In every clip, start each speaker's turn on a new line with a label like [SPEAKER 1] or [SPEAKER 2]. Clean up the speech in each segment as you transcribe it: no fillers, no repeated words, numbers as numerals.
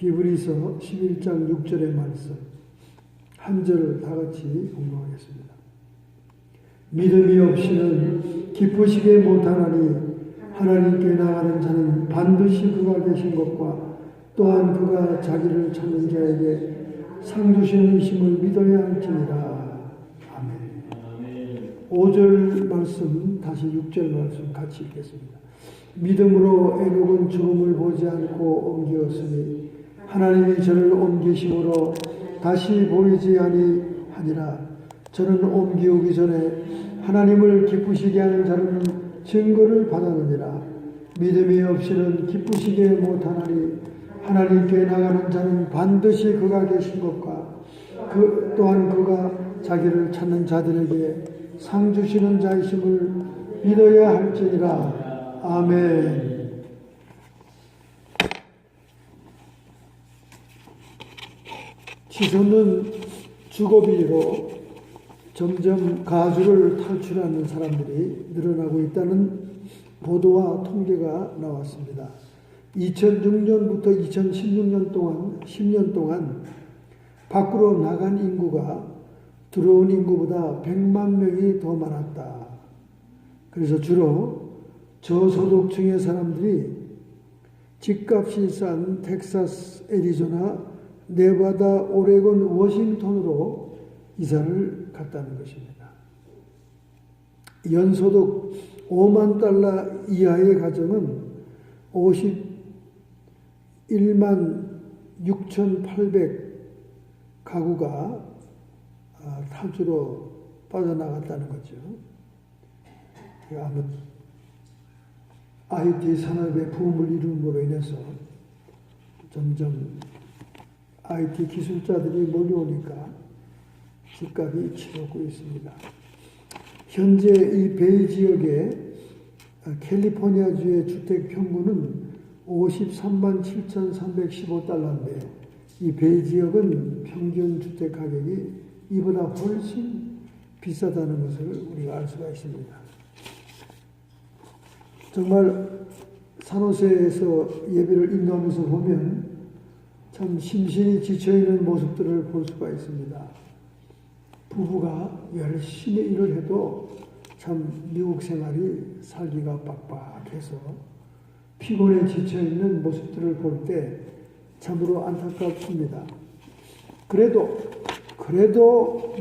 [SPEAKER 1] 히브리서 11장 6절의 말씀 한 절을 다 같이 공부하겠습니다. 믿음이 없이는 기쁘시게 못하나니 하나님께 나가는 자는 반드시 그가 계신 것과 또한 그가 자기를 찾는 자에게 상 주시는 이심을 믿어야 할지니라. 아멘. 5절 말씀 다시 6절 말씀 같이 읽겠습니다. 믿음으로 에녹은 죽음을 보지 않고 옮기었으니 하나님이 저를 옮기심으로 다시 보이지 아니하니라. 저는 옮기오기 전에 하나님을 기쁘시게 하는 자로는 증거를 받았느니라. 믿음이 없이는 기쁘시게 못하나니 하나님께 나가는 자는 반드시 그가 계신 것과 또한 그가 자기를 찾는 자들에게 상 주시는 자이심을 믿어야 할지니라. 아멘. 치솟는 주거비로 점점 가주를 탈출하는 사람들이 늘어나고 있다는 보도와 통계가 나왔습니다. 2006년부터 2016년 동안 10년 동안 밖으로 나간 인구가 들어온 인구보다 100만 명이 더 많았다. 그래서 주로 저소득층의 사람들이 집값이 싼 텍사스, 애리조나, 네바다, 오레곤, 워싱턴으로 이사를 갔다는 것입니다. 연소득 5만 달러 이하의 가정은 51만 6,800 가구가 탈주로 빠져나갔다는 거죠. 아마 IT 산업의 붐을 이룸으로 인해서 점점 IT 기술자들이 몰려오니까 집값이 치솟고 있습니다. 현재 이 베이 지역의 캘리포니아주의 주택 평균은 53만 7,315달러인데 이 베이 지역은 평균 주택 가격이 이보다 훨씬 비싸다는 것을 우리가 알 수가 있습니다. 정말 산호세에서 예배를 인도하면서 보면 참 심신이 지쳐있는 모습들을 볼 수가 있습니다. 부부가 열심히 일을 해도 참 미국 생활이 살기가 빡빡해서 피곤에 지쳐있는 모습들을 볼 때 참으로 안타깝습니다. 그래도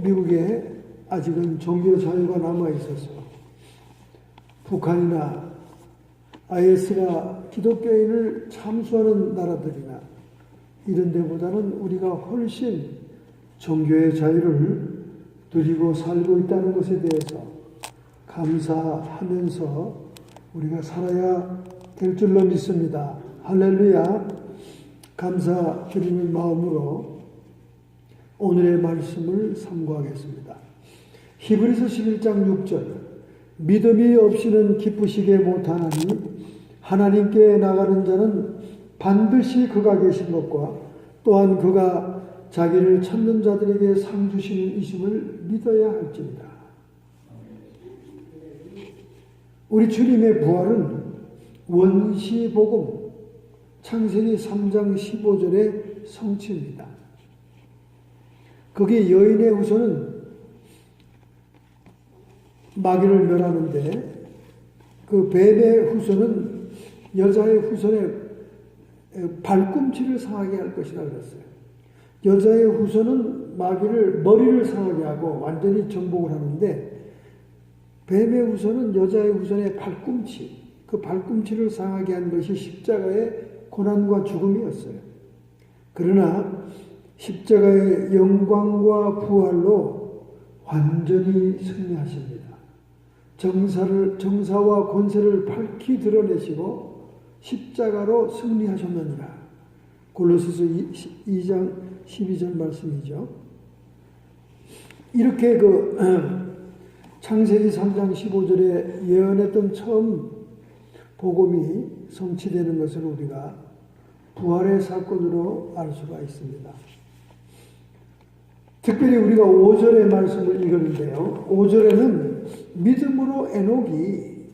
[SPEAKER 1] 미국에 아직은 종교 자유가 남아있어서 북한이나 IS가 기독교인을 참수하는 나라들이나 이런 데보다는 우리가 훨씬 종교의 자유를 누리고 살고 있다는 것에 대해서 감사하면서 우리가 살아야 될 줄로 믿습니다. 할렐루야. 감사드리는 마음으로 오늘의 말씀을 삼고하겠습니다. 히브리서 11장 6절 믿음이 없이는 기쁘시게 못하나니 하나님께 나가는 자는 반드시 그가 계신 것과 또한 그가 자기를 찾는 자들에게 상 주시는 이심을 믿어야 할지니라. 우리 주님의 부활은 원시복음 창세기 3장 15절의 성취입니다. 거기 여인의 후손은 마귀를 멸하는데 그 뱀의 후손은 여자의 후손의 발꿈치를 상하게 할 것이라 그랬어요. 여자의 후손은 마귀를 머리를 상하게 하고 완전히 정복을 하는데 뱀의 후손은 여자의 후손의 발꿈치, 그 발꿈치를 상하게 한 것이 십자가의 고난과 죽음이었어요. 그러나 십자가의 영광과 부활로 완전히 승리하십니다. 정사와 권세를 밝히 드러내시고 십자가로 승리하셨느니라. 골로새서 2장 12절 말씀이죠. 이렇게 창세기 3장 15절에 예언했던 처음 복음이 성취되는 것을 우리가 부활의 사건으로 알 수가 있습니다. 특별히 우리가 5절의 말씀을 읽었는데요. 5절에는 믿음으로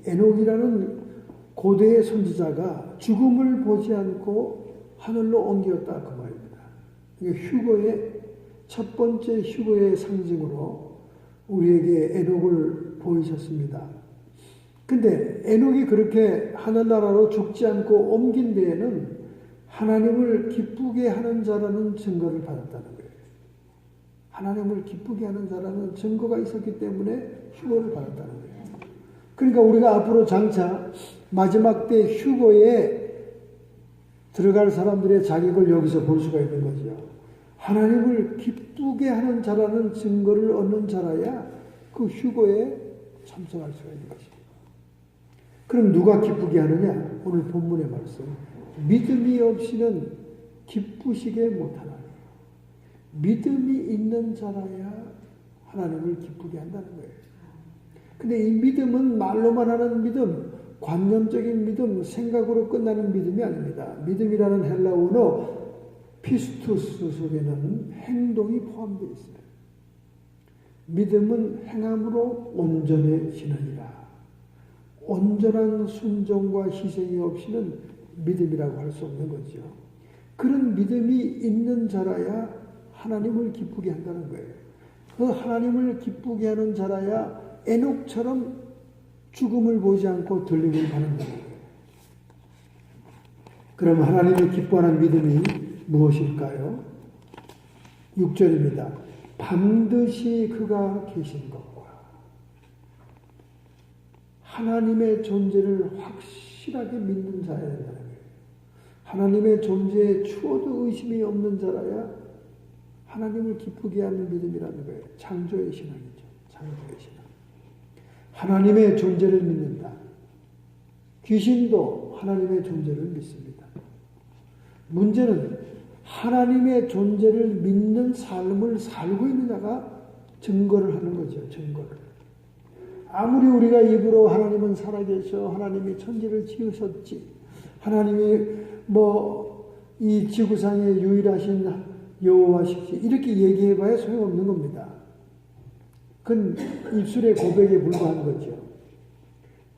[SPEAKER 1] 에녹이라는 고대의 선지자가 죽음을 보지 않고 하늘로 옮겼다 그 말입니다. 휴거의 첫 번째 휴거의 상징으로 우리에게 에녹을 보이셨습니다. 근데 에녹이 그렇게 하늘나라로 죽지 않고 옮긴 데에는 하나님을 기쁘게 하는 자라는 증거를 받았다는 거예요. 하나님을 기쁘게 하는 자라는 증거가 있었기 때문에 휴거를 받았다는 거예요. 그러니까 우리가 앞으로 장차 마지막 때 휴거에 들어갈 사람들의 자격을 여기서 볼 수가 있는 거죠. 하나님을 기쁘게 하는 자라는 증거를 얻는 자라야 그 휴거에 참석할 수가 있는 것입니다. 그럼 누가 기쁘게 하느냐? 오늘 본문의 말씀. 믿음이 없이는 기쁘시게 못하나니. 믿음이 있는 자라야 하나님을 기쁘게 한다는 거예요. 근데 이 믿음은 말로만 하는 믿음, 관념적인 믿음, 생각으로 끝나는 믿음이 아닙니다. 믿음이라는 헬라어로 피스투스 속에는 행동이 포함되어 있어요. 믿음은 행함으로 온전해지느니라. 온전한 순종과 희생이 없이는 믿음이라고 할 수 없는 거죠. 그런 믿음이 있는 자라야 하나님을 기쁘게 한다는 거예요. 그 하나님을 기쁘게 하는 자라야 에녹처럼 죽음을 보지 않고 들림을 받는 거예요. 그럼 하나님을 기뻐하는 믿음이 무엇일까요? 6절입니다. 반드시 그가 계신 것과 하나님의 존재를 확실하게 믿는 자여야 된다는 거예요. 하나님의 존재에 추호도 의심이 없는 자라야 하나님을 기쁘게 하는 믿음이라는 거예요. 창조의 신앙이죠. 창조의 신앙. 하나님의 존재를 믿는다. 귀신도 하나님의 존재를 믿습니다. 문제는 하나님의 존재를 믿는 삶을 살고 있는 자가 증거를 하는 거죠. 증거를. 아무리 우리가 입으로 하나님은 살아계셔, 하나님이 천지를 지으셨지, 하나님이 이 지구상의 유일하신 여호와시지 이렇게 얘기해봐야 소용없는 겁니다. 그건 입술의 고백에 불과한 거죠.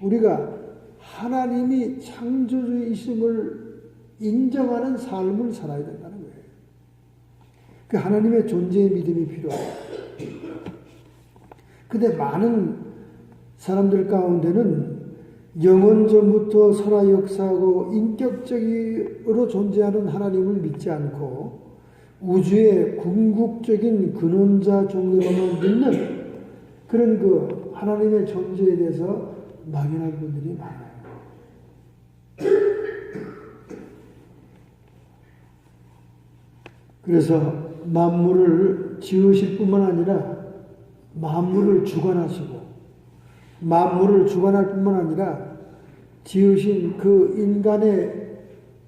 [SPEAKER 1] 우리가 하나님이 창조주이심을 인정하는 삶을 살아야 된다는 거예요. 그 하나님의 존재의 믿음이 필요해요. 근데 많은 사람들 가운데는 영원 전부터 살아 역사하고 인격적으로 존재하는 하나님을 믿지 않고 우주의 궁극적인 근원자 종류로만 믿는 그런 그 하나님의 존재에 대해서 막연한 분들이 많아요. 그래서 만물을 지으실 뿐만 아니라 만물을 주관하시고 만물을 주관할 뿐만 아니라 지으신 그 인간의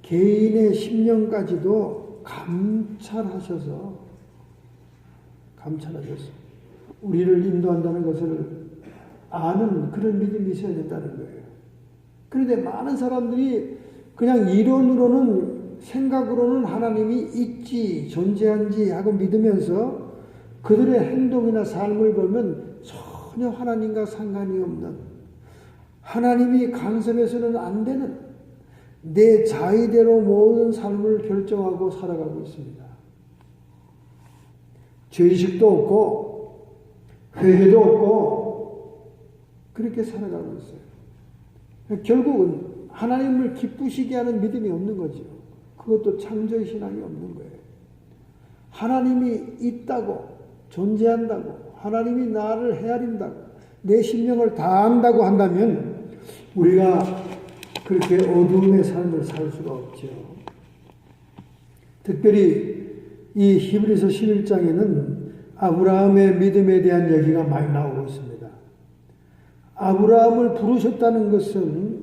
[SPEAKER 1] 개인의 심령까지도 감찰하셔서 우리를 인도한다는 것을 아는 그런 믿음이 있어야 된다는 거예요. 그런데 많은 사람들이 그냥 이론으로는 생각으로는 하나님이 있지 존재한지 하고 믿으면서 그들의 행동이나 삶을 보면 전혀 하나님과 상관이 없는 하나님이 간섭해서는 안 되는 내 자의대로 모든 삶을 결정하고 살아가고 있습니다. 죄의식도 없고 회개도 없고 그렇게 살아가고 있어요. 결국은 하나님을 기쁘시게 하는 믿음이 없는 거죠. 그것도 창조의 신앙이 없는 거예요. 하나님이 있다고 존재한다고 하나님이 나를 헤아린다고 내 심령을 다 안다고 한다면 우리가 그렇게 어두움의 삶을 살 수가 없죠. 특별히 이 히브리서 11장에는 아브라함의 믿음에 대한 얘기가 많이 나오고 있습니다. 아브라함을 부르셨다는 것은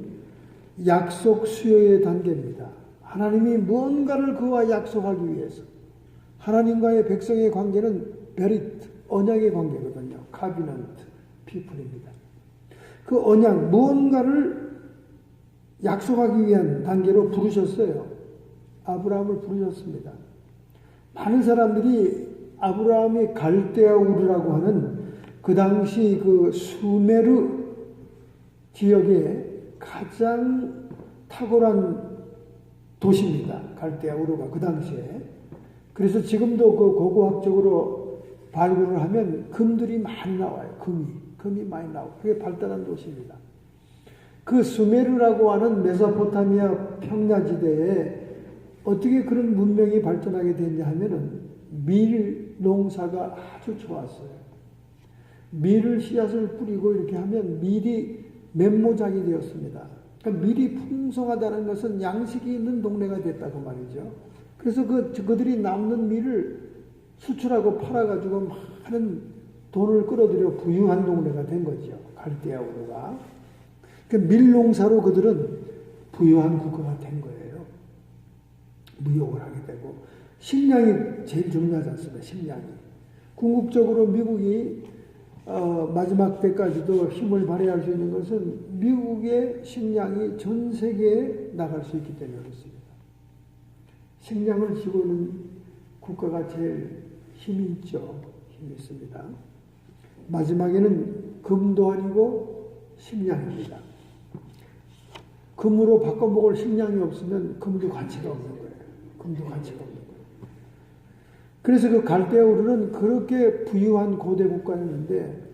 [SPEAKER 1] 약속 수여의 단계입니다. 하나님이 무언가를 그와 약속하기 위해서 하나님과의 백성의 관계는 베리트, 언약의 관계거든요. 카비넌트 피플입니다. 그 언약, 무언가를 약속하기 위한 단계로 부르셨어요. 아브라함을 부르셨습니다. 많은 사람들이 아브라함이 갈대아 우르라고 하는 그 당시 그 수메르 지역에 가장 탁월한 도시입니다. 갈대아 우르가 그 당시에. 그래서 지금도 그 고고학적으로 발굴을 하면 금들이 많이 나와요. 금이 많이 나오고 그게 발달한 도시입니다. 그 수메르라고 하는 메소포타미아 평야지대에 어떻게 그런 문명이 발전하게 됐냐 하면은 밀 농사가 아주 좋았어요. 밀을 씨앗을 뿌리고 이렇게 하면 밀이 멤모장이 되었습니다. 그러니까 밀이 풍성하다는 것은 양식이 있는 동네가 됐다고 말이죠. 그래서 그들이 남는 밀을 수출하고 팔아가지고 많은 돈을 끌어들여 부유한 동네가 된 거죠. 갈대아 우르가. 그러니까 밀농사로 그들은 부유한 국가가 된 거예요. 무역을 하게 되고 식량이 제일 중요하지 않습니까? 식량이. 궁극적으로 미국이 마지막 때까지도 힘을 발휘할 수 있는 것은 미국의 식량이 전 세계에 나갈 수 있기 때문에 그렇습니다. 식량을 쥐고 있는 국가가 제일 힘이 있죠. 힘이 있습니다. 마지막에는 금도 아니고 식량입니다. 금으로 바꿔먹을 식량이 없으면 금도 가치가 없는 거예요. 금도 가치가 없는 거예요. 그래서 그 갈대아 우르는 그렇게 부유한 고대 국가였는데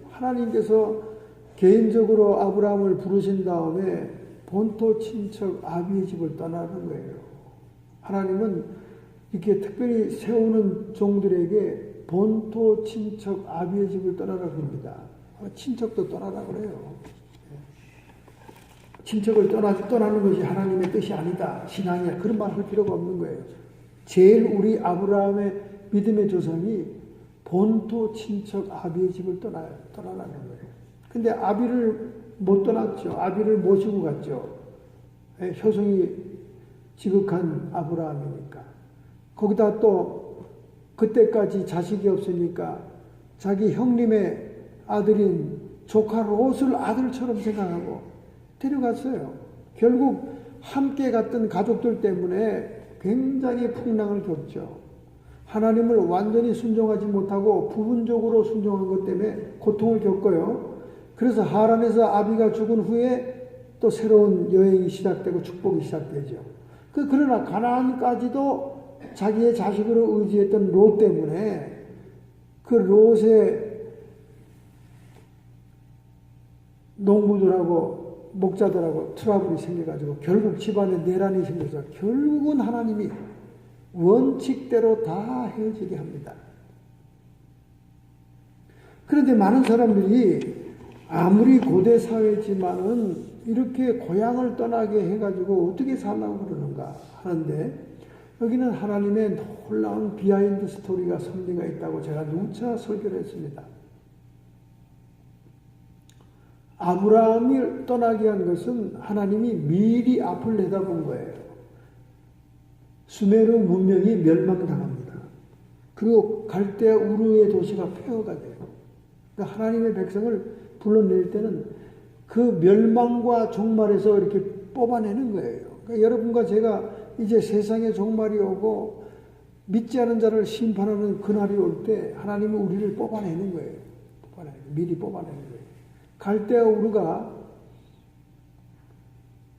[SPEAKER 1] 하나님께서 개인적으로 아브라함을 부르신 다음에 본토 친척 아비의 집을 떠나는 거예요. 하나님은 이렇게 특별히 세우는 종들에게 본토 친척 아비의 집을 떠나라고 합니다. 친척도 떠나라고 그래요. 친척을 떠나는 것이 하나님의 뜻이 아니다. 신앙이야. 그런 말 할 필요가 없는 거예요. 제일 우리 아브라함의 믿음의 조상이 본토 친척 아비의 집을 떠나라는 거예요. 근데 아비를 못 떠났죠. 아비를 모시고 갔죠. 효성이 지극한 아브라함이니까. 거기다 또 그때까지 자식이 없으니까 자기 형님의 아들인 조카 롯을 아들처럼 생각하고 데려갔어요. 결국 함께 갔던 가족들 때문에 굉장히 풍랑을 겪죠. 하나님을 완전히 순종하지 못하고 부분적으로 순종한 것 때문에 고통을 겪어요. 그래서 하란에서 아비가 죽은 후에 또 새로운 여행이 시작되고 축복이 시작되죠. 그러나 가나안까지도 자기의 자식으로 의지했던 롯 때문에 그 롯의 농부들하고 목자들하고 트러블이 생겨가지고 결국 집안에 내란이 생겨서 결국은 하나님이 원칙대로 다 헤어지게 합니다. 그런데 많은 사람들이 아무리 고대 사회지만은 이렇게 고향을 떠나게 해가지고 어떻게 살라고 그러는가 하는데 여기는 하나님의 놀라운 비하인드 스토리가 성리가 있다고 제가 누차 설교를 했습니다. 아브라함이 떠나게 한 것은 하나님이 미리 앞을 내다본 거예요. 수메르 문명이 멸망당합니다. 그리고 갈대아 우르의 도시가 폐허가 돼요. 그러니까 하나님의 백성을 불러낼 때는 그 멸망과 종말에서 이렇게 뽑아내는 거예요. 그러니까 여러분과 제가 이제 세상의 종말이 오고 믿지 않은 자를 심판하는 그날이 올 때 하나님은 우리를 뽑아내는 거예요. 미리 뽑아내는 거예요. 갈대아 우르가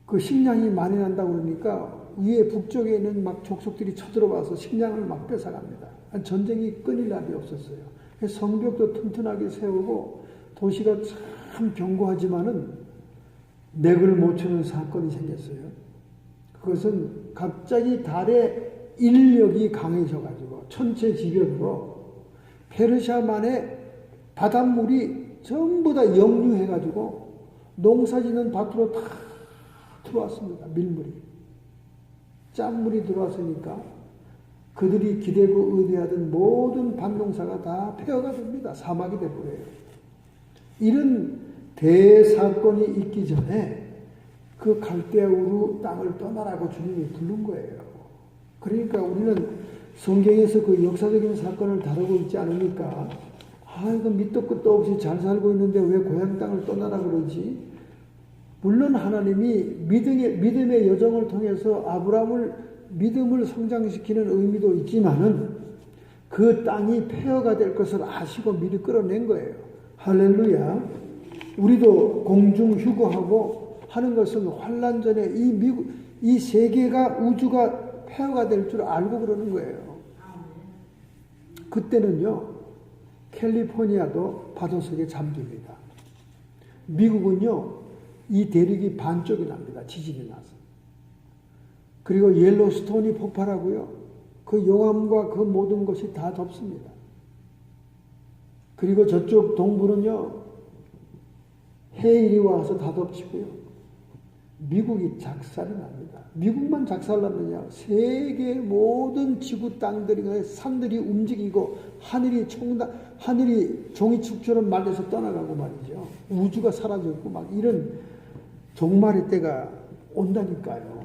[SPEAKER 1] 그 식량이 많이 난다고 그러니까 위에 북쪽에 있는 막 족속들이 쳐들어와서 식량을 막 뺏어갑니다. 전쟁이 끊일 날이 없었어요. 성벽도 튼튼하게 세우고 도시가 참 견고하지만은 맥을 못 추는 사건이 생겼어요. 그것은 갑자기 달의 인력이 강해져가지고 천체지변으로 페르시아만의 바닷물이 전부 다 역류해가지고 농사짓는 밭으로 다 들어왔습니다. 밀물이. 짠물이 들어왔으니까 그들이 기대고 의대하던 모든 밭농사가 다 폐허가 됩니다. 사막이 되버려요. 이런 대사건이 있기 전에 그 갈대아 우르 땅을 떠나라고 주님이 부른 거예요. 그러니까 우리는 성경에서 그 역사적인 사건을 다루고 있지 않으니까 이거 밑도 끝도 없이 잘 살고 있는데 왜 고향 땅을 떠나라 그러지? 물론 하나님이 믿음의 여정을 통해서 아브라함을 믿음을 성장시키는 의미도 있지만은 그 땅이 폐허가 될 것을 아시고 미리 끌어낸 거예요. 할렐루야. 우리도 공중 휴거하고 하는 것은 환난 전에 이 세계가 우주가 폐허가 될 줄 알고 그러는 거예요. 그때는요, 캘리포니아도 바다 속에 잠깁니다. 미국은요, 이 대륙이 반쪽이 납니다. 지진이 나서. 그리고 옐로스톤이 폭발하고요, 그 용암과 그 모든 것이 다 덮습니다. 그리고 저쪽 동부는요, 해일이 와서 다 덮치고요. 미국이 작살이 납니다. 미국만 작살났느냐? 세계 모든 지구 땅들이, 산들이 움직이고 하늘이 종이축처럼 말려서 떠나가고 말이죠. 우주가 사라졌고 막 이런 종말의 때가 온다니까요.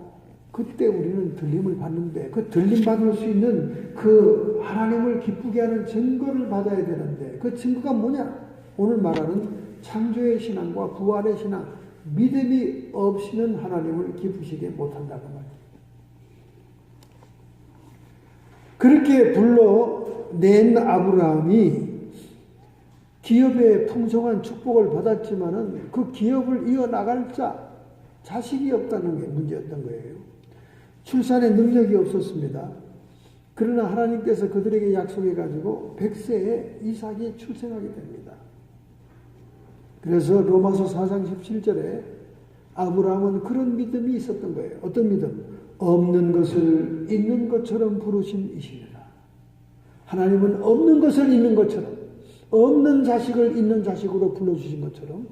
[SPEAKER 1] 그때 우리는 들림을 받는데 그 들림 받을 수 있는 그 하나님을 기쁘게 하는 증거를 받아야 되는데 그 증거가 뭐냐? 오늘 말하는 창조의 신앙과 부활의 신앙, 믿음이 없이는 하나님을 기쁘시게 못한다고 말이에요. 그렇게 불러낸 아브라함이 기업의 풍성한 축복을 받았지만은 그 기업을 이어나갈 자식이 없다는 게 문제였던 거예요. 출산의 능력이 없었습니다. 그러나 하나님께서 그들에게 약속해가지고 100세에 이삭이 출생하게 됩니다. 그래서 로마서 4장 17절에 아브라함은 그런 믿음이 있었던 거예요. 어떤 믿음? 없는 것을 있는 것처럼 부르신 이시니라. 하나님은 없는 것을 있는 것처럼, 없는 자식을 있는 자식으로 불러주신 것처럼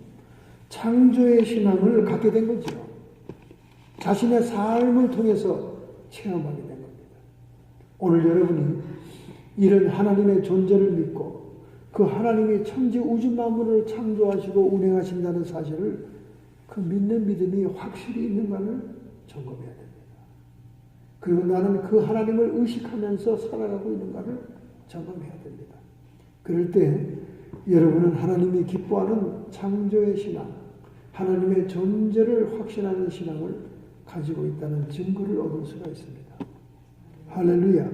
[SPEAKER 1] 창조의 신앙을 갖게 된 거죠. 자신의 삶을 통해서 체험하게 된 겁니다. 오늘 여러분이 이런 하나님의 존재를 믿고 그 하나님이 천지 우주 만물을 창조하시고 운행하신다는 사실을 그 믿는 믿음이 확실히 있는가를 점검해야 됩니다. 그리고 나는 그 하나님을 의식하면서 살아가고 있는가를 점검해야 됩니다. 그럴 때 여러분은 하나님이 기뻐하는 창조의 신앙, 하나님의 존재를 확신하는 신앙을 가지고 있다는 증거를 얻을 수가 있습니다. 할렐루야.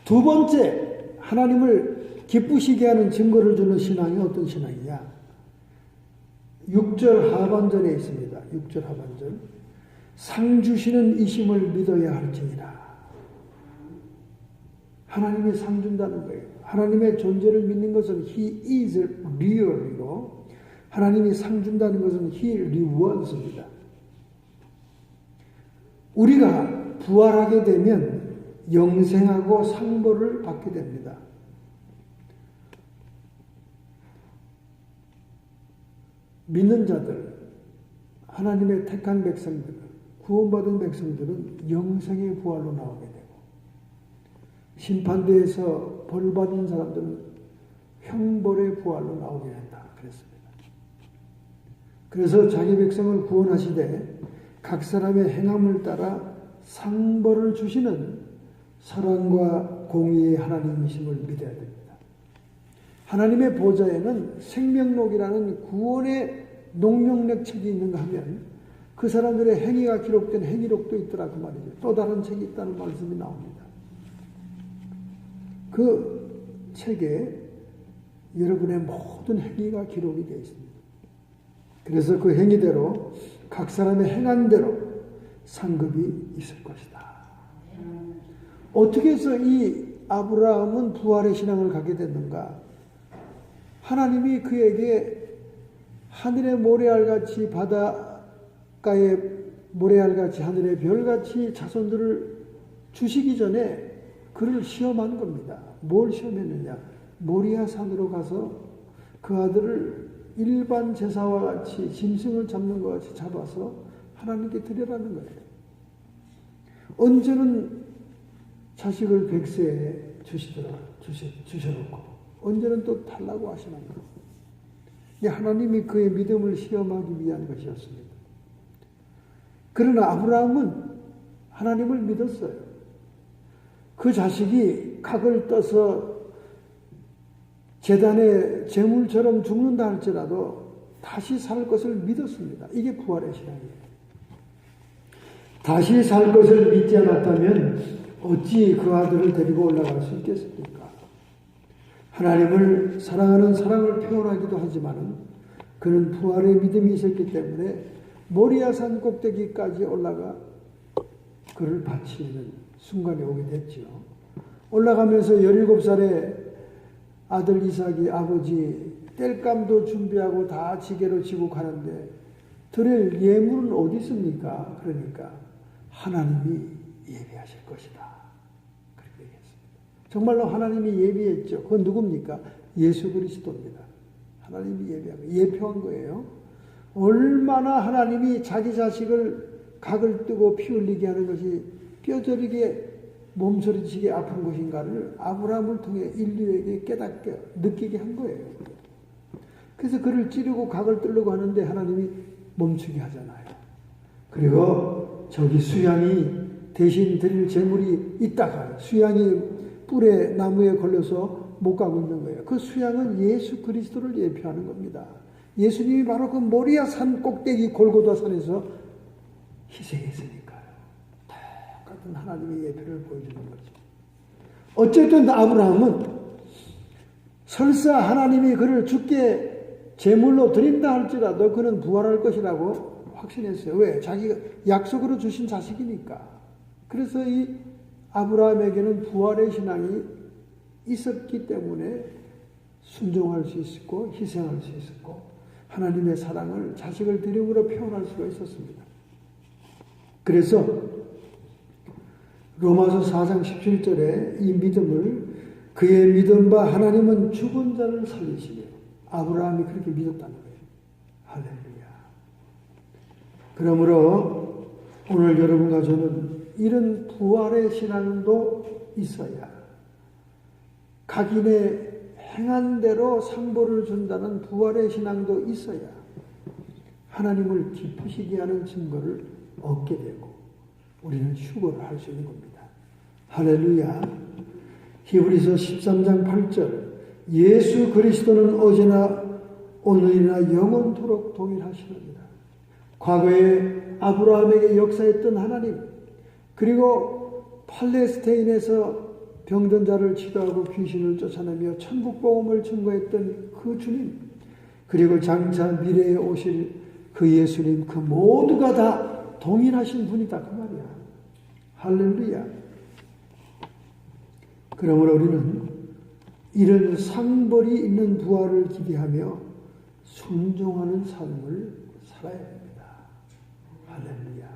[SPEAKER 1] 두 번째, 하나님을 기쁘시게 하는 증거를 주는 신앙이 어떤 신앙이냐? 6절 하반절에 있습니다. 6절 하반절. 상 주시는 이심을 믿어야 할지니라. 하나님이 상 준다는 거예요. 하나님의 존재를 믿는 것은 He is real이고 하나님이 상 준다는 것은 He rewards입니다. 우리가 부활하게 되면 영생하고 상벌을 받게 됩니다. 믿는 자들, 하나님의 택한 백성들, 구원받은 백성들은 영생의 부활로 나오게 되고 심판대에서 벌받은 사람들은 형벌의 부활로 나오게 된다. 그랬습니다. 그래서 자기 백성을 구원하시되 각 사람의 행함을 따라 상벌을 주시는 사랑과 공의의 하나님이심을 믿어야 됩니다. 하나님의 보좌에는 생명록이라는 구원의 농명록 책이 있는가 하면 그 사람들의 행위가 기록된 행위록도 있더라 그 말이죠. 또 다른 책이 있다는 말씀이 나옵니다. 그 책에 여러분의 모든 행위가 기록이 되어 있습니다. 그래서 그 행위대로 각 사람의 행한 대로 상급이 있을 것이다. 어떻게 해서 이 아브라함은 부활의 신앙을 갖게 됐는가? 하나님이 그에게 하늘의 모래알같이 바닷가의 모래알같이 하늘의 별같이 자손들을 주시기 전에 그를 시험한 겁니다. 뭘 시험했느냐? 모리아 산으로 가서 그 아들을 일반 제사와 같이 짐승을 잡는 것 같이 잡아서 하나님께 드리라는 거예요. 언제는 자식을 100세에 주셔놓고 언제는 또 달라고 하시는 거예요. 하나님이 그의 믿음을 시험하기 위한 것이었습니다. 그러나 아브라함은 하나님을 믿었어요. 그 자식이 각을 떠서 제단의 제물처럼 죽는다 할지라도 다시 살 것을 믿었습니다. 이게 부활의 신앙이에요. 다시 살 것을 믿지 않았다면 어찌 그 아들을 데리고 올라갈 수 있겠습니까? 하나님을 사랑하는 사랑을 표현하기도 하지만 그는 부활의 믿음이 있었기 때문에 모리아산 꼭대기까지 올라가 그를 바치는 순간이 오게 됐죠. 올라가면서 17살에 아들 이삭이 아버지 땔감도 준비하고 다 지게로 지고 가는데 드릴 예물은 어디 있습니까? 그러니까 하나님이 예비하실 것이다. 그렇게 얘기했습니다. 정말로 하나님이 예비했죠. 그건 누굽니까? 예수 그리스도입니다. 하나님이 예표한 거예요. 얼마나 하나님이 자기 자식을 각을 뜨고 피 흘리게 하는 것이 뼈저리게 몸서리치게 아픈 것인가를 아브라함을 통해 인류에게 깨닫게 느끼게 한 거예요. 그래서 그를 찌르고 각을 뚫려고 하는데 하나님이 멈추게 하잖아요. 그리고 저기 수양이 대신 드릴 제물이 있다가 수양이 뿔에 나무에 걸려서 못 가고 있는 거예요. 그 수양은 예수 그리스도를 예표하는 겁니다. 예수님이 바로 그 모리아 산 꼭대기 골고다 산에서 희생했으니까요. 똑같은 하나님의 예표를 보여주는 거죠. 어쨌든 아브라함은 설사 하나님이 그를 죽게 제물로 드린다 할지라도 그는 부활할 것이라고 확신했어요. 왜? 자기가 약속으로 주신 자식이니까. 그래서 이 아브라함에게는 부활의 신앙이 있었기 때문에 순종할 수 있었고 희생할 수 있었고 하나님의 사랑을 자식을 드림으로 표현할 수가 있었습니다. 그래서 로마서 4장 17절에 이 믿음을 그의 믿음 바 하나님은 죽은 자를 살리시며 아브라함이 그렇게 믿었다는 거예요. 할렐루야. 그러므로 오늘 여러분과 저는 이런 부활의 신앙도 있어야 각인의 행한 대로 상보를 준다는 부활의 신앙도 있어야 하나님을 기쁘시게 하는 증거를 얻게 되고 우리는 휴거를 할 수 있는 겁니다. 할렐루야. 히브리서 13장 8절 예수 그리스도는 어제나 오늘이나 영원토록 동일하시느니라. 과거에 아브라함에게 역사했던 하나님, 그리고 팔레스타인에서 병든 자를 치료하고 귀신을 쫓아내며 천국 복음을 증거했던 그 주님, 그리고 장차 미래에 오실 그 예수님, 그 모두가 다 동일하신 분이다 그 말이야. 할렐루야. 그러므로 우리는 이런 상벌이 있는 부활을 기대하며 순종하는 삶을 살아야 됩니다. 할렐루야.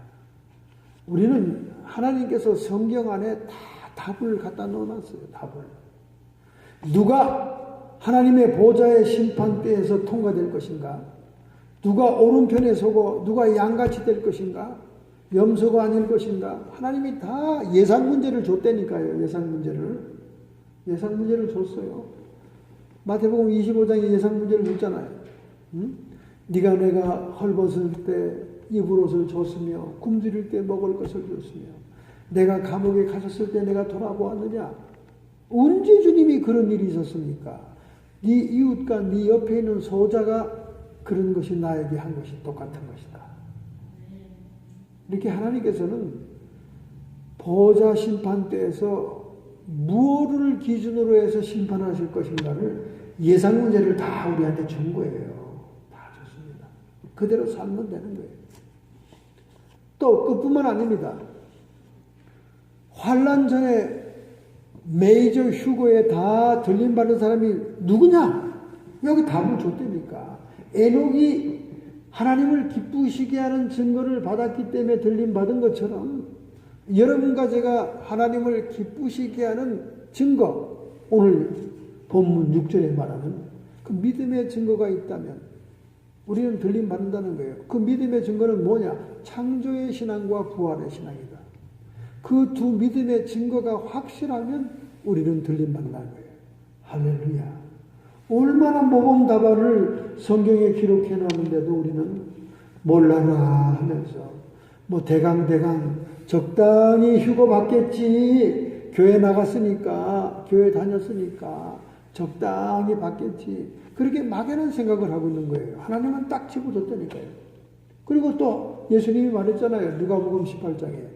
[SPEAKER 1] 우리는 하나님께서 성경 안에 다 답을 갖다 넣어놨어요. 답을. 누가 하나님의 보좌의 심판대에서 통과될 것인가? 누가 오른편에 서고 누가 양같이 될 것인가? 염소가 아닐 것인가? 하나님이 다 예상 문제를 줬다니까요. 예상 문제를 줬어요. 마태복음 25장에 예상 문제를 줬잖아요. 네가 내가 헐벗을 때 입을 옷을 줬으며 굶주릴 때 먹을 것을 줬으며 내가 감옥에 가셨을 때 내가 돌아보았느냐? 언제 주님이 그런 일이 있었습니까? 네 이웃과 네 옆에 있는 소자가 그런 것이 나에게 한 것이 똑같은 것이다. 이렇게 하나님께서는 보좌 심판 때에서 무엇을 기준으로 해서 심판하실 것인가를 예상 문제를 다 우리한테 준 거예요. 다 줬습니다. 그대로 살면 되는 거예요. 또 그뿐만 아닙니다. 환난 전에 메이저 휴거에 다 들림받은 사람이 누구냐? 여기 답을 줬다니까. 에녹이 하나님을 기쁘시게 하는 증거를 받았기 때문에 들림받은 것처럼 여러분과 제가 하나님을 기쁘시게 하는 증거, 오늘 본문 6절에 말하는 그 믿음의 증거가 있다면 우리는 들림받는다는 거예요. 그 믿음의 증거는 뭐냐? 창조의 신앙과 부활의 신앙이다. 그 두 믿음의 증거가 확실하면 우리는 들림받는다는 거예요. 할렐루야. 얼마나 모범답안을 성경에 기록해 놨는데도 우리는 몰라라 하면서 뭐 대강 적당히 휴거 받겠지. 교회 나갔으니까, 교회 다녔으니까 적당히 받겠지. 그렇게 막연한 생각을 하고 있는 거예요. 하나님은 딱 집어줬다니까요. 그리고 또 예수님이 말했잖아요. 누가복음 18장에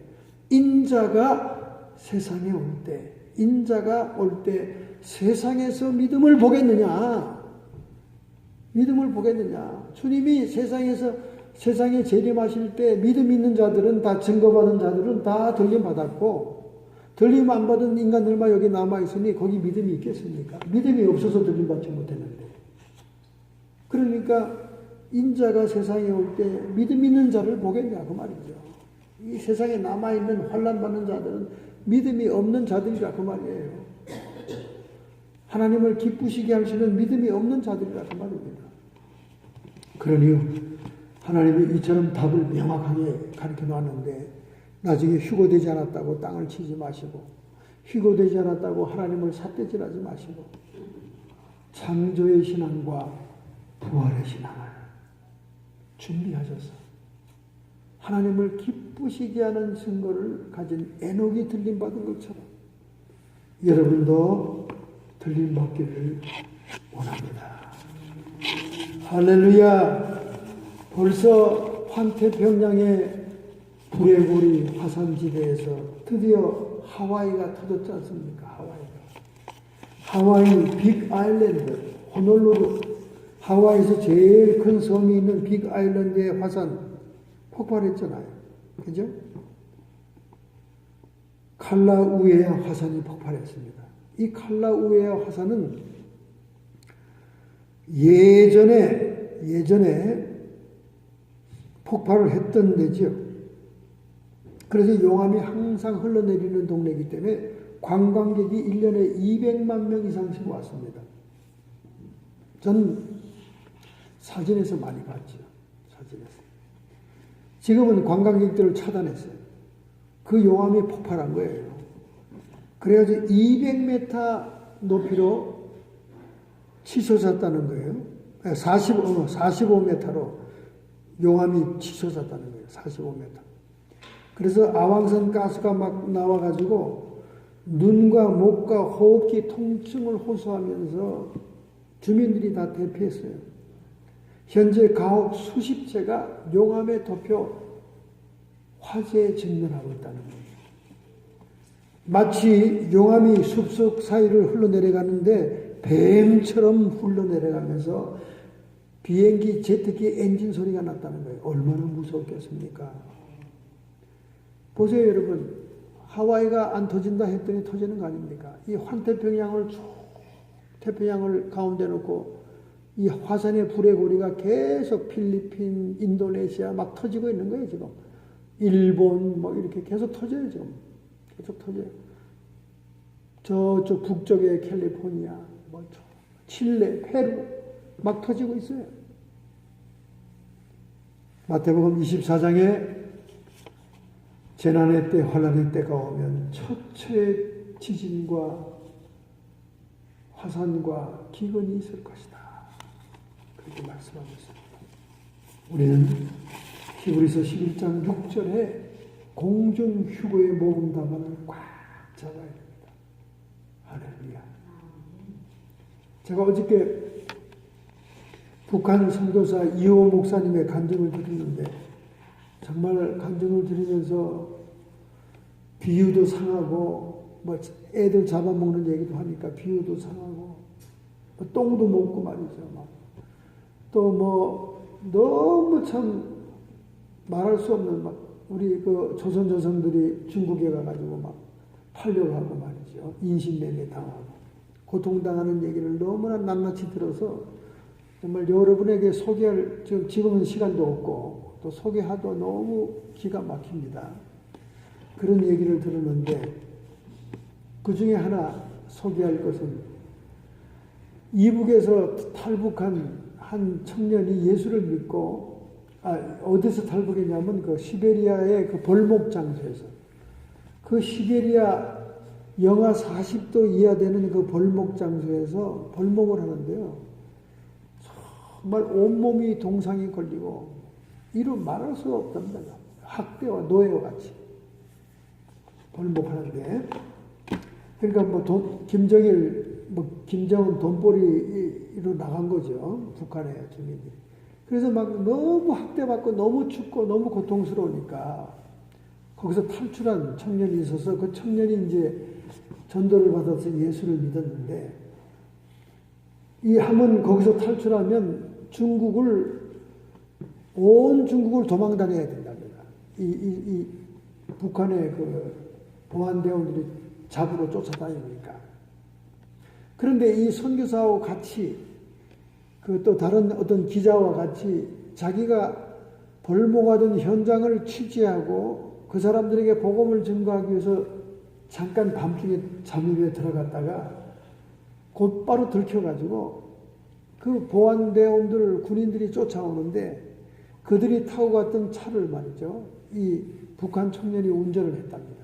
[SPEAKER 1] 인자가 세상에 올 때, 인자가 올 때 세상에서 믿음을 보겠느냐? 믿음을 보겠느냐? 주님이 세상에서 세상에 재림하실 때 믿음 있는 자들은 다 증거받은 자들은 다 들림 받았고 들림 안 받은 인간들만 여기 남아 있으니 거기 믿음이 있겠습니까? 믿음이 없어서 들림 받지 못했는데. 그러니까 인자가 세상에 올 때 믿음 있는 자를 보겠냐 그 말이죠. 이 세상에 남아 있는 환난 받는 자들은 믿음이 없는 자들이라 그 말이에요. 하나님을 기쁘시게 하시는 믿음이 없는 자들이라 그 말입니다. 그러니 하나님이 이처럼 답을 명확하게 가르쳐 놨는데 나중에 휴고되지 않았다고 땅을 치지 마시고 휴고되지 않았다고 하나님을 삿대질하지 마시고 창조의 신앙과 부활의 신앙을 준비하셔서 하나님을 기쁘시게 하는 증거를 가진 에녹이 들림받은 것처럼 여러분도 들림받기를 원합니다. 할렐루야. 벌써 환태평양의 불의 고리 화산지대에서 드디어 하와이가 터졌지 않습니까? 하와이 빅 아일랜드 호놀룰루 하와이에서 제일 큰 섬이 있는 빅 아일랜드의 화산 폭발했잖아요. 그죠? 칼라우에아 화산이 폭발했습니다. 이 칼라우에아 화산은 예전에 폭발을 했던 데죠. 그래서 용암이 항상 흘러내리는 동네이기 때문에 관광객이 1년에 200만 명 이상씩 왔습니다. 전 사진에서 많이 봤죠. 사진에서. 지금은 관광객들을 차단했어요. 그 용암이 폭발한 거예요. 그래가지고 200m 높이로 치솟았다는 거예요. 45m로 용암이 치솟았다는 거예요. 45m. 그래서 아황산 가스가 막 나와가지고 눈과 목과 호흡기 통증을 호소하면서 주민들이 다 대피했어요. 현재 가옥 수십 채가 용암에 덮여 화재에 직면하고 있다는 거예요. 마치 용암이 숲속 사이를 흘러내려가는데 뱀처럼 흘러내려가면서 비행기, 제트기 엔진 소리가 났다는 거예요. 얼마나 무서웠겠습니까? 보세요, 여러분. 하와이가 안 터진다 했더니 터지는 거 아닙니까? 이 환태평양을 쭉 태평양을 가운데 놓고 이 화산의 불의 고리가 계속 필리핀, 인도네시아 막 터지고 있는 거예요, 지금. 일본, 뭐 이렇게 계속 터져요, 지금. 계속 터져요. 저쪽 북쪽에 캘리포니아, 뭐 칠레, 페루 막 터지고 있어요. 마태복음 24장에 재난의 때, 환난의 때가 오면 처처의 지진과 화산과 기근이 있을 것이다. 그렇게 말씀하고 있습니다. 우리는 히브리서 11장 6절에 공중휴거의 모금 답안을 꽉 잡아야 됩니다. 할렐루야. 제가 어저께 북한 선교사 이호 목사님의 간증을 드리는데 정말 간증을 들으면서 비유도 상하고 뭐 애들 잡아먹는 얘기도 하니까 비유도 상하고 뭐 똥도 먹고 말이죠. 또 뭐 너무 참 말할 수 없는 막 우리 그 조선 조상들이 중국에 가가지고 막 팔려가고 말이죠. 인신매매 당하고 고통당하는 얘기를 너무나 낱낱이 들어서 정말 여러분에게 소개할 지금은 시간도 없고 또 소개하도 너무 기가 막힙니다. 그런 얘기를 들었는데 그 중에 하나 소개할 것은 이북에서 탈북한 한 청년이 예수를 믿고 어디서 탈북했냐면 그 시베리아의 그 벌목 장소에서 그 시베리아 영하 40도 이하 되는 그 벌목 장소에서 벌목을 하는데요. 정말 온몸이 동상이 걸리고 이루 말할 수 없답니다. 학대와 노예와 같이 벌목하는데 그러니까 뭐 김정은 돈벌이로 나간 거죠. 북한의 주민들이. 그래서 막 너무 학대받고 너무 춥고 너무 고통스러우니까 거기서 탈출한 청년이 있어서 그 청년이 이제 전도를 받아서 예수를 믿었는데 이 한번 거기서 탈출하면 중국을 온 중국을 도망 다녀야 된답니다. 이 북한의 그 보안대원들이 잡으러 쫓아다니니까. 그런데 이 선교사하고 같이 그 또 다른 어떤 기자와 같이 자기가 벌목하던 현장을 취재하고 그 사람들에게 복음을 증거하기 위해서 잠깐 밤중에 잠입에 들어갔다가 곧바로 들켜가지고 그 보안대원들 군인들이 쫓아오는데 그들이 타고 갔던 차를 말이죠. 이 북한 청년이 운전을 했답니다.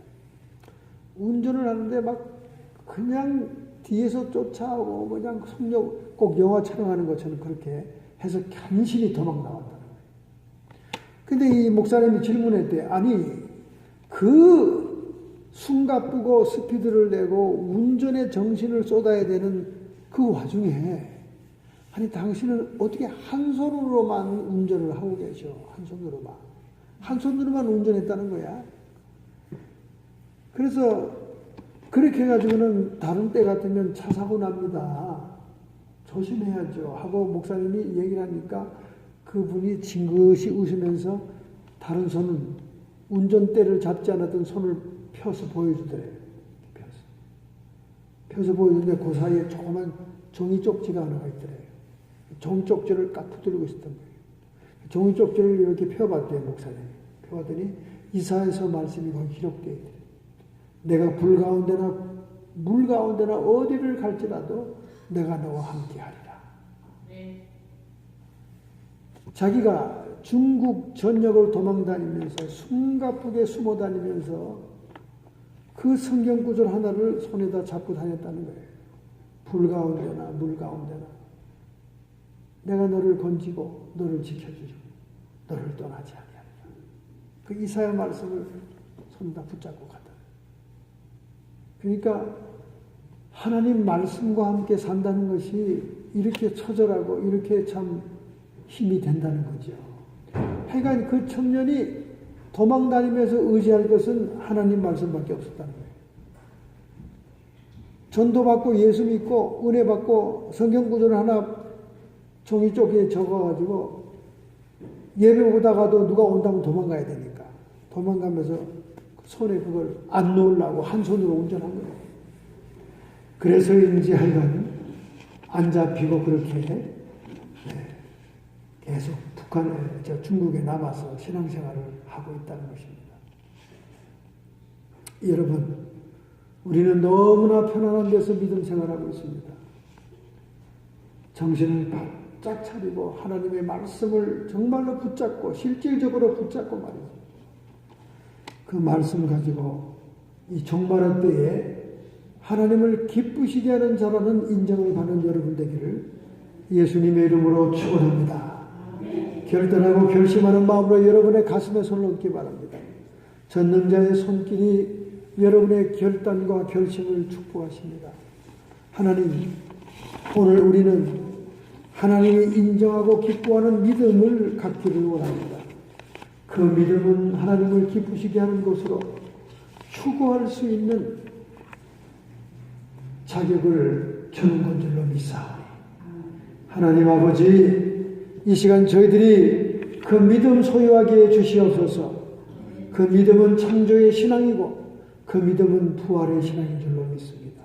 [SPEAKER 1] 운전을 하는데 막 그냥 뒤에서 쫓아오고 그냥 속력 꼭 영화 촬영하는 것처럼 그렇게 해서 간신히 도망 나왔다는 거예요. 근데 이 목사님이 질문했대. 아니 그 숨가쁘고 스피드를 내고 운전에 정신을 쏟아야 되는 그 와중에 아니 당신은 어떻게 한 손으로만 운전을 하고 계셔? 한 손으로만 운전했다는 거야. 그래서 그렇게 해가지고는 다른 때 같으면 차 사고 납니다. 조심해야죠 하고 목사님이 얘기를 하니까 그분이 징긋이 웃으면서 다른 손은 운전대를 잡지 않았던 손을 펴서 보여주더래요. 펴서 보여주는데 그 사이에 조그만 종이 쪽지가 하나가 있더래요. 종이 쪽지를 깍 붙들고 있었던 거예요. 종이 쪽지를 이렇게 펴봤대요, 목사님이. 펴봤더니 이사야서 말씀이 거기 기록되어 있더래요. 내가 불 가운데나 물 가운데나 어디를 갈지라도 내가 너와 함께하리라. 네. 자기가 중국 전역을 도망다니면서 숨가쁘게 숨어다니면서 그 성경 구절 하나를 손에다 잡고 다녔다는 거예요. 불 가운데나 물 가운데나 내가 너를 건지고 너를 지켜주고 너를 떠나지 아니하리라. 그 이사야 말씀을 손에다 붙잡고 가다. 그러니까 하나님 말씀과 함께 산다는 것이 이렇게 처절하고 이렇게 참 힘이 된다는 거죠. 하여간 그 청년이 도망다니면서 의지할 것은 하나님 말씀밖에 없었다는 거예요. 전도받고 예수 믿고 은혜 받고 성경 구절 하나 종이 쪽에 적어가지고 예배 오다가도 누가 온다면 도망가야 되니까 도망가면서 손에 그걸 안 놓으려고 한 손으로 운전한 거예요. 그래서인지 하여간 안 잡히고 그렇게 계속 중국에 남아서 신앙생활을 하고 있다는 것입니다. 여러분, 우리는 너무나 편안한 데서 믿음 생활하고 있습니다. 정신을 바짝 차리고 하나님의 말씀을 정말로 붙잡고 실질적으로 붙잡고 말이죠. 그 말씀 가지고 이 종말의 때에 하나님을 기쁘시게 하는 자라는 인정을 받는 여러분 되기를 예수님의 이름으로 축원합니다. 결단하고 결심하는 마음으로 여러분의 가슴에 손을 얹기 바랍니다. 전능자의 손길이 여러분의 결단과 결심을 축복하십니다. 하나님, 오늘 우리는 하나님이 인정하고 기뻐하는 믿음을 갖기를 원합니다. 그 믿음은 하나님을 기쁘시게 하는 것으로 추구할 수 있는 자격을 주는 것 줄로 믿사오니 하나님 아버지, 이 시간 저희들이 그 믿음 소유하게 해 주시옵소서. 그 믿음은 창조의 신앙이고 그 믿음은 부활의 신앙인 줄로 믿습니다.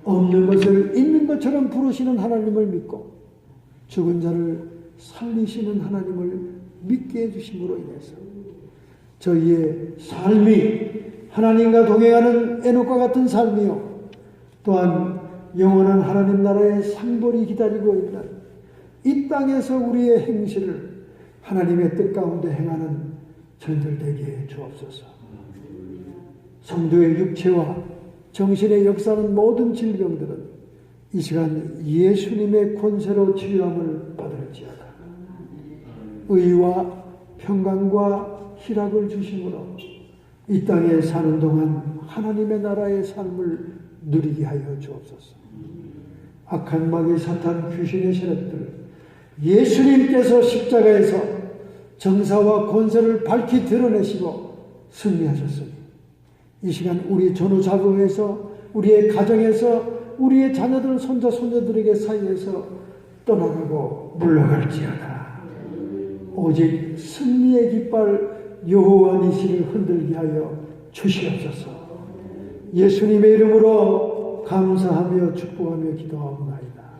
[SPEAKER 1] 없는 것을 있는 것처럼 부르시는 하나님을 믿고 죽은 자를 살리시는 하나님을 믿게 해주심으로 인해서 저희의 삶이 하나님과 동행하는 에녹과 같은 삶이요, 또한 영원한 하나님 나라의 상벌이 기다리고 있는 이 땅에서 우리의 행실을 하나님의 뜻 가운데 행하는 저희들 되게 해 주옵소서. 성도의 육체와 정신의 역사하는 모든 질병들은 이 시간 예수님의 권세로 치유함을 받을지어다. 의와 평강과 희락을 주심으로 이 땅에 사는 동안 하나님의 나라의 삶을 누리게 하여 주옵소서. 악한 마귀 사탄 귀신의 세력들을 예수님께서 십자가에서 정사와 권세를 밝히 드러내시고 승리하셨으니 이 시간 우리 전후자금에서 우리의 가정에서 우리의 자녀들 손자 손녀들에게 사이에서 떠나가고 물러갈지어다. 오직 승리의 깃발 여호와 니시를 흔들게 하여 주시옵소서. 예수님의 이름으로 감사하며 축복하며 기도하옵나이다.